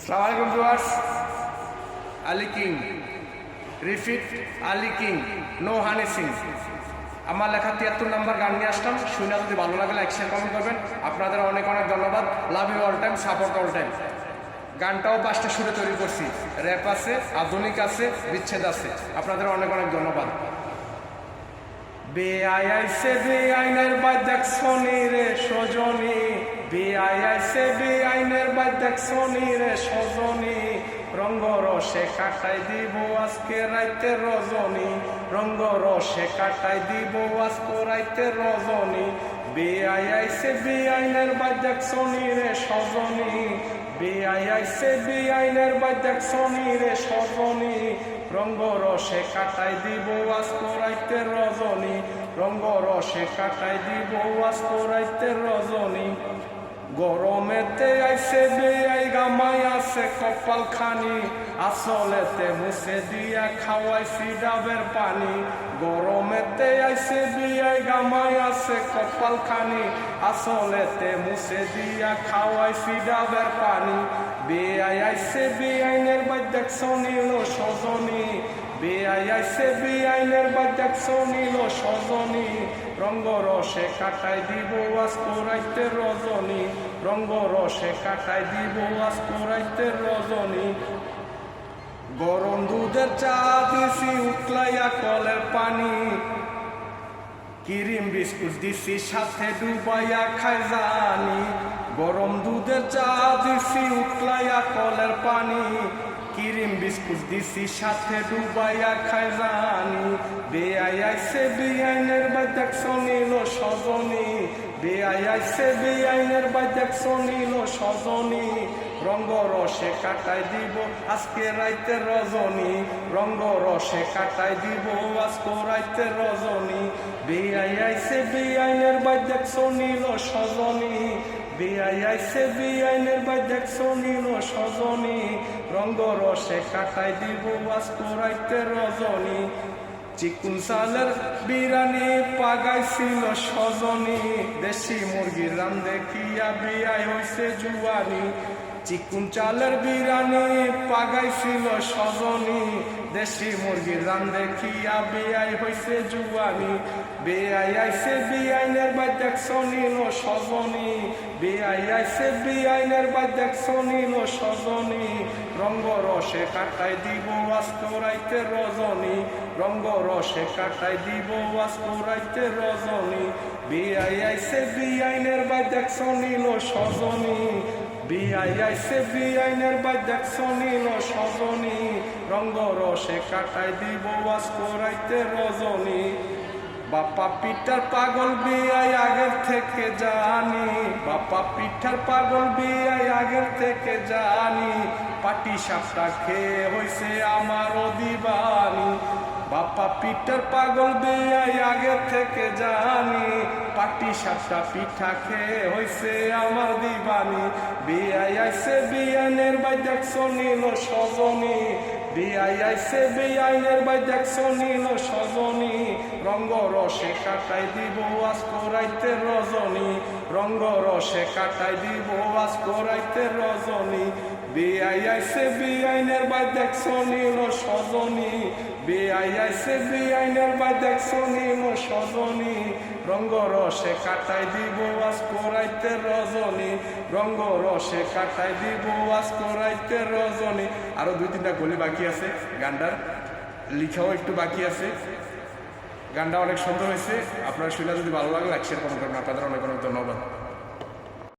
আসসালামু আলাইকুম viewers. Ali King, রিফিট আলী কিং, নো হানি সিং। আমার লেখা 73 নম্বর গান নিয়ে আসলাম। শুনে যদি ভালো লাগে লাইক শেয়ার কমেন্ট করবেন। আপনাদের অনেক অনেক ধন্যবাদ। Love you all time, support all time. গানটাও 5টা সুরে তৈরি করছি। র্যাপ আছে, আধুনিক আছে, বিচ্ছেদ আছে। আপনাদের অনেক অনেক ধন্যবাদ। বেআইছে বেআইনের বাদ দেখছনি রে সজনী, বেআইছে বেআইনের বাদ দেখছনি রে সজনী, রঙ্গ রসে কাটাই দিব আজকে রাইতে রজনী, রঙ্গ রসে কাটাই দিব আজকে রাইতে রজনী। বেআইছে বেআইনের বাদ দেখছনি রে সজনী, বেআইছে বেআইনের বাদ দেখছনি রে সজনী, রঙ্গ রসে কাটাই দিব আজকে রাইতে রজনী, রঙ্গ রসে কাটাই দিব আজকে রাইতে রজনী। গরমেতে আইসে বেআই গামাই আছে কপাল খানি, আসলেতে মুছে দিয়া খাওয়াইছি ডাবের পানি। গরমেতে আইসে বেআই গামাই আছে কপাল খানি, আসলেতে মুছে দিয়া খাওয়াইছি ডাবের পানি। বেআই আইসে বেআইনের বাদ দেখছনি লো সজনী, বেআই আইসে বেআইনের বাদ দেখছনি লো সজনী, রঙ্গ রসে কাটাই দিব আজকে রাইতে রজনী, রঙ্গ রসে কাটাই দিব আজকে রাইতে রজনী। গরম দুধের চা দিছি উতলাইয়া কলের পানি, ক্রিম বিস্কুট দিছি সাথে ডুবাইয়া খাই জানি। গরম দুধের চা দিছি উতলাইয়া কলের পানি, ক্রিম বিস্কুট দিছি সাথে ডুবাইয়া খাই জানি। বেআই আইসে বেআইনের বাদ দেখছনি লো সজনী, বেআই আইসে বেআইনের বাদ দেখছনি লো সজনী, রঙ্গ রসে কাটাই দিব আজকে রাইতে রজনী, রঙ্গ রসে কাটাই দিব আজকে রাইতে রজনী। বেআই আইসে বেআইনের বাদ দেখছনি লো সজনী, বেআই আইসে বেআইনের বাদ দেখছনি লো সজনী, রঙ্গ রসে কাটাই দিব আজকে রাইতে রজনী। চিকুন চালের বিরানি পাগাইছিল সজনী, দেশি মুরগির রান দেখিয়া বেআই হইছে জুয়ানি। চিকুন চালের বিরানি পাগাইছিল সজনী, দেশি মুরগির রান দেখিয়া বেআই হইছে জুয়ানি। বেআই আইসে বেআইনের বাদ দেখছনি লো সজনী, বেআই আইসে বেআইনের বাদ দেখছনি লো সজনী, রঙ্গ রসে কাটাই দিব আজকে রাইতে রজনী, রঙ্গ রসে কাটাই দিব আজকে রাইতে রজনী। বেআই আইসে বেআইনের বাদ দেখছনি লো সজনী, বেআই আইসে বেআইনের বাদ দেখছনি লো সজনী, রঙ্গ রসে কাটাই দিব আজকে রাইতে রজনী। বাপ্পা পিঠার পাগল বেআই আগের থেকে জানি, বাপ্পা পিঠার পাগল বেআই আগের থেকে জানি, পাটি সাপটা খেয়ে হইছে আমারও দিবানি। বাপ্পা পিঠার পাগল বেআই আগের থেকে জানি, পাটি সাপটা পিঠা খেয়ে হইছে আমার দিবানি। বেআই আইসে বেআইনের বাদ দেখছনি লো সজনী, বেআই আইসে বেআইনের বাদ দেখছনি লো সজনী, রঙ্গ রসে কাটাই দিব আজকে রাইতে রজনী, রঙ্গ রসে কাটাই দিব আজকে রাইতে রজনী। বেআই আইসে বেআইনের বাদ দেখছনি লো সজনী, বেআই আইসে বেআইনের বাদ দেখছনি লো সজনী, রঙ্গ রসে কাটাই দিব আজকে রাইতে রজনী, রঙ্গ রসে কাটাই দিব আজকে রাইতে রজনী। আরো 2-3টা গলি বাকি আছে, গানটার লিখাও একটু বাকি আছে। গানটা অনেক সুন্দর হয়েছে। আপনার শুনে যদি ভালো লাগে লাইক শেয়ার কমেন্ট করবেন। আপনাদের অনেক অনেক ধন্যবাদ।